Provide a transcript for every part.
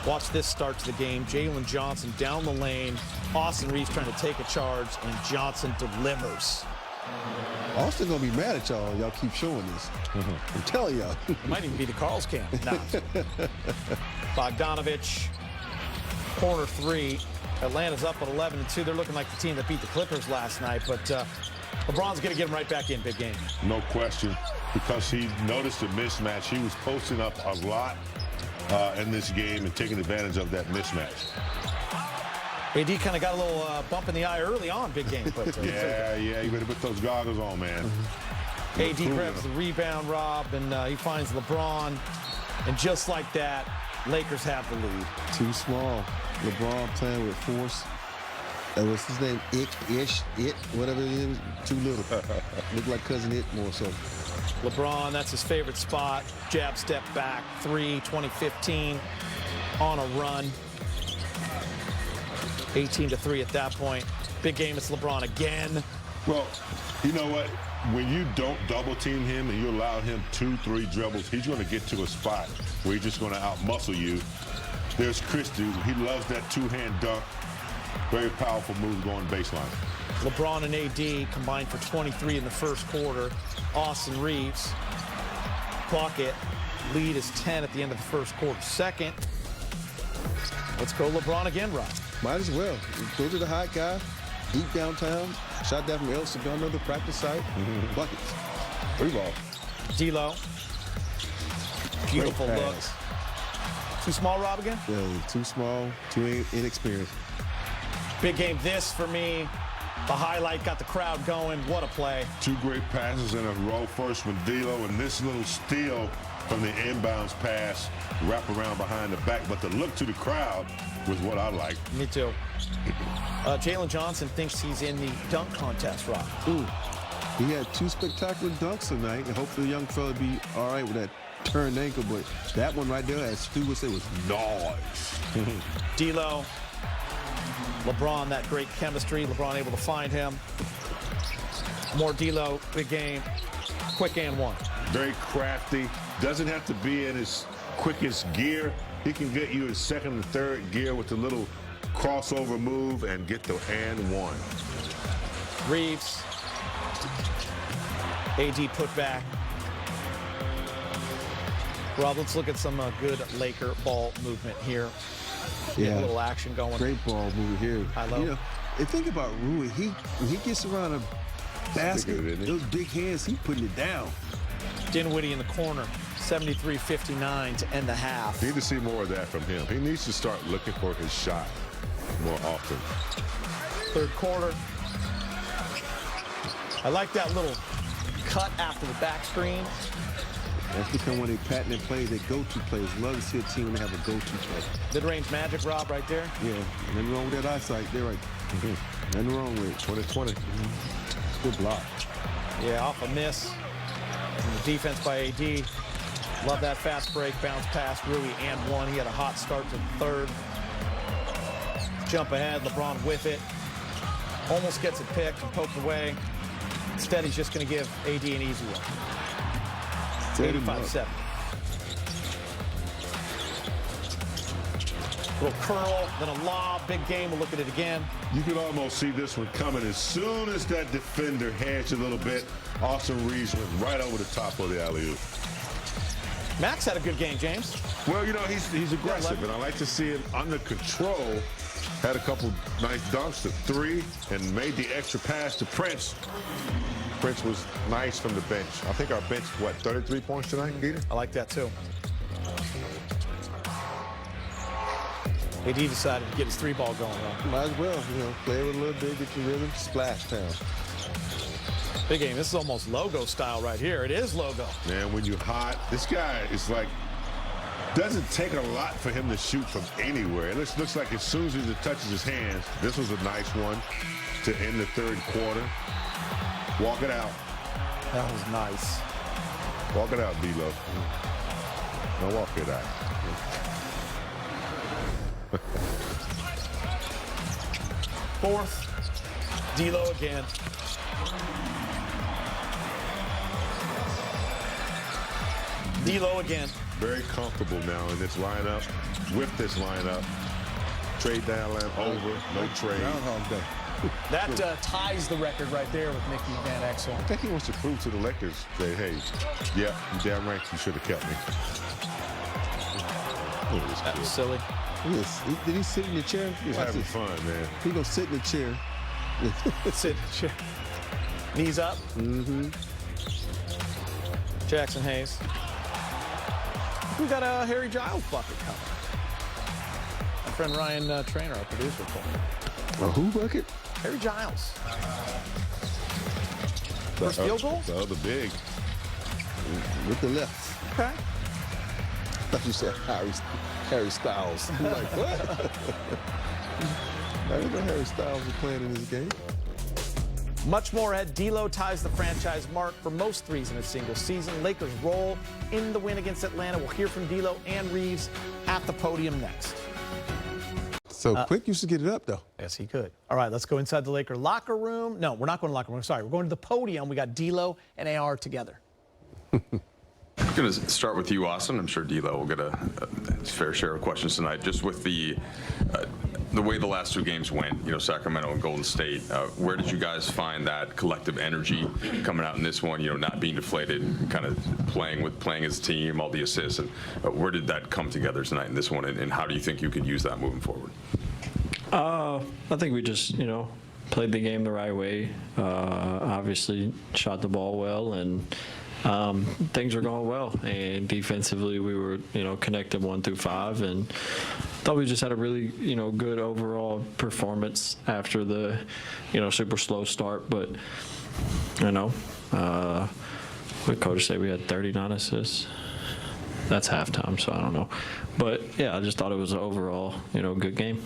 Watch this start to the game. Jalen Johnson down the lane. Austin Reaves trying to take a charge, and Johnson delivers. Austin gonna be mad at y'all. Y'all keep showing this. I'm telling y'all. It might even be the Carl's camp. Nah. Bogdanovich, corner three. Atlanta's up at 11-2. They're looking like the team that beat the Clippers last night, but LeBron's going to get him right back in, big game. No question, because he noticed the mismatch. He was posting up a lot in this game and taking advantage of that mismatch. AD kind of got a little bump in the eye early on, big game. But, yeah, you better put those goggles on, man. AD grabs the rebound, Rob, and he finds LeBron. And just like that, Lakers have the lead. Too small. LeBron playing with force. What's his name? Whatever it is. Too little. Look like Cousin It more so. LeBron, that's his favorite spot. Jab step back, 3, 2015, on a run. 18-3 at that point. Big game, it's LeBron again. Well, you know what? When you don't double team him and you allow him 2-3 dribbles, he's going to get to a spot where he's just going to outmuscle you. There's Chris, dude. He loves that two-hand dunk. Very powerful move going baseline. LeBron and AD combined for 23 in the first quarter. Austin Reaves, bucket. Lead is 10 at the end of the first quarter. Second. Let's go LeBron again, Rob. Might as well. Go to the hot guy, deep downtown. Shot down from El Segundo, the practice site. Buckets. 3 ball. DLo. Beautiful look. Too small, Rob, again? Yeah, too small, too inexperienced. Big game this for me. The highlight got the crowd going. What a play. 2 great passes in a row. First from DLo, and this little steal from the inbounds pass, wrap around behind the back. But the look to the crowd was what I liked. Me too. Jalen Johnson thinks he's in the dunk contest, Rob. Ooh, he had 2 spectacular dunks tonight, and hopefully the young fella be all right with that turned ankle. But that one right there, as Stu would say, was nice. DLo. LeBron, that great chemistry. LeBron able to find him. More DLo, big game. Quick and one. Very crafty. Doesn't have to be in his quickest gear. He can get you in second and third gear with a little crossover move and get the and one. Reaves. AD put back. Rob, let's look at some good Laker ball movement here. Yeah, a little action going. Great ball movement here. High-low. You know, and think about Rui. When he gets around a basket, those big hands, he's putting it down. Dinwiddie in the corner, 73-59 to end the half. Need to see more of that from him. He needs to start looking for his shot more often. Third quarter. I like that little cut after the back screen. That's become one of the patented plays, they go-to plays. Love to see a team when they have a go-to play. Mid-range magic, Rob, right there. Yeah, nothing wrong with that eyesight. They're right. Nothing wrong with it. 20-20. Good block. Yeah, off a miss. And the defense by AD. Love that fast break, bounce pass, Rui and one. He had a hot start to the third. Jump ahead, LeBron with it. Almost gets it picked and poked away. Instead, he's just going to give AD an easy one. 85-7. Little curl, then a lob, big game. We'll look at it again. You can almost see this one coming. As soon as that defender hedged a little bit, Austin Reaves went right over the top of the alley-oop. Max had a good game, James. Well, you know, he's aggressive, and I like to see him under control. Had a couple nice dunks to 3 and made the extra pass to Prince. Prince was nice from the bench. I think our bench, what, 33 points tonight, Geeta? I like that, too. AD decided to get his 3-ball going, though. Might as well, you know, play with a little bit, get your rhythm, splash town. Big game. This is almost logo style right here. It is logo. Man, when you're hot, this guy is like, doesn't take a lot for him to shoot from anywhere. It looks like as soon as he touches his hands, this was a nice one to end the third quarter. Walk it out. That was nice. Walk it out, DLo. Now walk it out. Fourth, DLo again. DLo again. very comfortable now in this lineup, with this lineup. Trade deadline over, no trade. Groundhog Day. That ties the record right there with Mickey Van Exel. I think he wants to prove to the Lakers that, hey, yeah, you damn right you should have kept me. That was silly. Yes. Did he sit in the chair? He's having fun, man. He gonna sit in the chair. Sit in the chair. Knees up. Mm-hmm. Jackson Hayes. We got a Harry Giles bucket coming. My friend Ryan Trainer, our producer, told me. A who bucket? Harry Giles. First field goal? The other big. With the left. Okay. I thought you said Harry Styles. I'm like, what? I didn't know Harry Styles was playing in this game. Much more ahead. DLo ties the franchise mark for most threes in a single season. Lakers roll in the win against Atlanta. We'll hear from DLo and Reaves at the podium next. So Quick used to get it up, though. Yes, he could. All right, let's go inside the Laker locker room. No, we're not going to the locker room. Sorry, we're going to the podium. We got DLo and AR together. I'm going to start with you, Austin. I'm sure DLo will get a fair share of questions tonight. Just with the way the last two games went, Sacramento and Golden State, where did you guys find that collective energy coming out in this one, not being deflated, kind of playing as a team, all the assists, and where did that come together tonight in this one, and how do you think you could use that moving forward? I think we just, played the game the right way. Obviously shot the ball well, and things were going well. And defensively, we were, connected 1 through 5, and thought we just had a really, good overall performance after the, super slow start. But, what coach say we had 39 assists. That's halftime, so I don't know. But yeah, I just thought it was an overall, good game.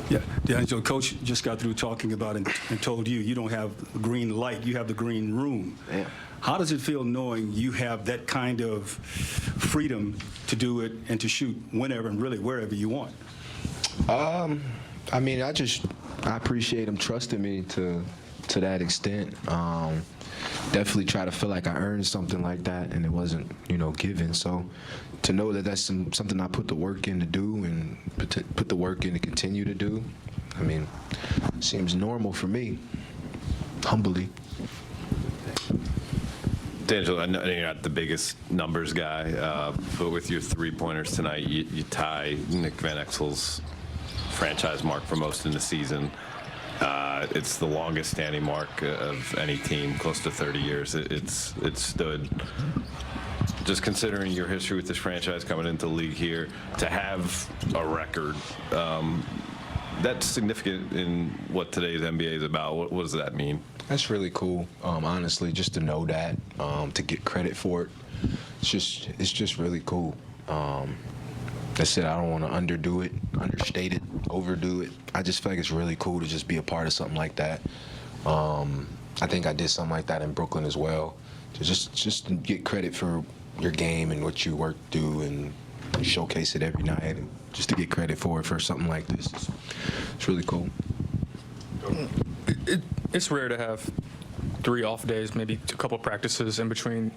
Yeah, D'Angelo, Coach just got through talking about and told you don't have the green light, you have the green room. Yeah. How does it feel knowing you have that kind of freedom to do it and to shoot whenever and really wherever you want? I mean, I appreciate him trusting me to that extent. Definitely try to feel like I earned something like that, and it wasn't, given. So to know that that's something I put the work in to do and put the work in to continue to do, I mean, seems normal for me, humbly. D'Angelo, I know you're not the biggest numbers guy, but with your three-pointers tonight, you tie Nick Van Exel's franchise mark for most in the season. It's the longest standing mark of any team, close to 30 years. It stood. Just considering your history with this franchise coming into the league here, to have a record, that's significant in what today's NBA is about. What does that mean? That's really cool, honestly, just to know that, to get credit for it. It's just really cool. That's it. I don't want to understate it, overdo it. I just feel like it's really cool to just be a part of something like that. I think I did something like that in Brooklyn as well. To just to get credit for your game and what you work through and showcase it every night, and just to get credit for it for something like this. It's really cool. It's rare to have 3 off days, maybe a couple practices in between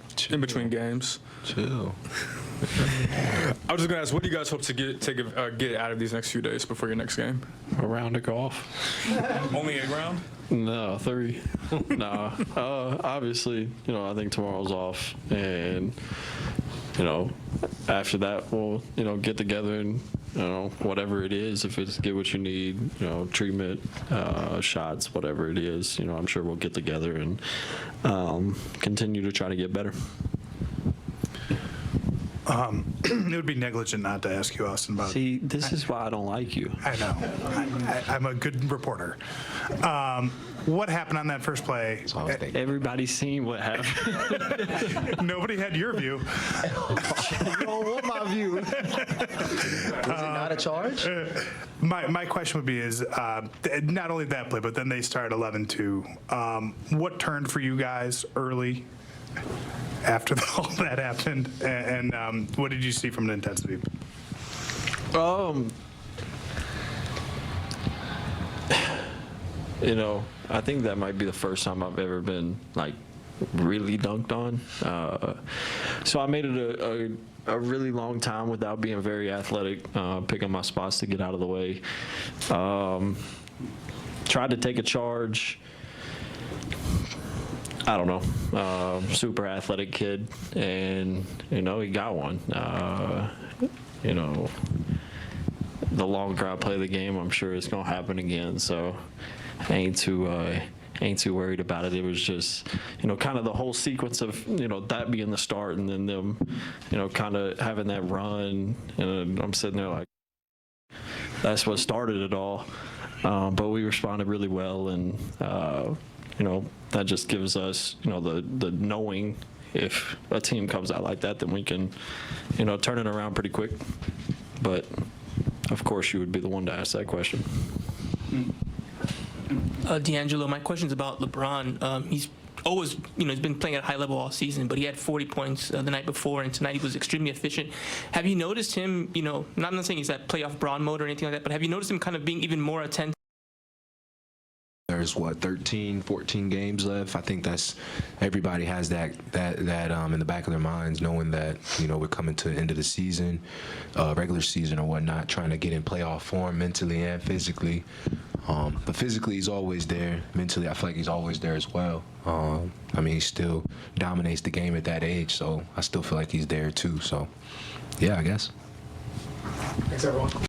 games. Chill. I was just gonna ask, what do you guys hope to get out of these next few days before your next game? A round of golf. Only a round? No, 3. No. Obviously, I think tomorrow's off, and after that we'll get together and whatever it is, if it's get what you need, treatment, shots, whatever it is, I'm sure we'll get together and continue to try to get better. It would be negligent not to ask you, Austin, about. See, this is why I don't like you. I know. I'm a good reporter. What happened on that first play? Everybody's seen what happened. Nobody had your view. You don't want my view. Was it not a charge? My question would be is not only that play, but then they started 11-2. What turned for you guys early after all that happened, and what did you see from an intensity? I think that might be the first time I've ever been really dunked on. So I made it a really long time without being very athletic, picking my spots to get out of the way. Tried to take a charge. I don't know, super athletic kid, and he got one. The longer I play the game, I'm sure it's gonna happen again. So I ain't too worried about it. It was just kind of the whole sequence of that being the start, and then them kind of having that run, and I'm sitting there like, that's what started it all. But we responded really well, and that just gives us the knowing if a team comes out like that, then we can turn it around pretty quick. But of course you would be the one to ask that question. DeAngelo, my question's about LeBron. He's always, he's been playing at a high level all season, but he had 40 points the night before, and tonight he was extremely efficient. Have you noticed him, not saying he's at playoff Bron mode or anything like that, but have you noticed him kind of being even more attentive? There's 13, 14 games left. I think that's everybody has that in the back of their minds, knowing that we're coming to the end of the season, regular season or whatnot, trying to get in playoff form mentally and physically. But physically, he's always there. Mentally, I feel like he's always there as well. He still dominates the game at that age, so I still feel like he's there too. So, yeah, I guess. Thanks, everyone.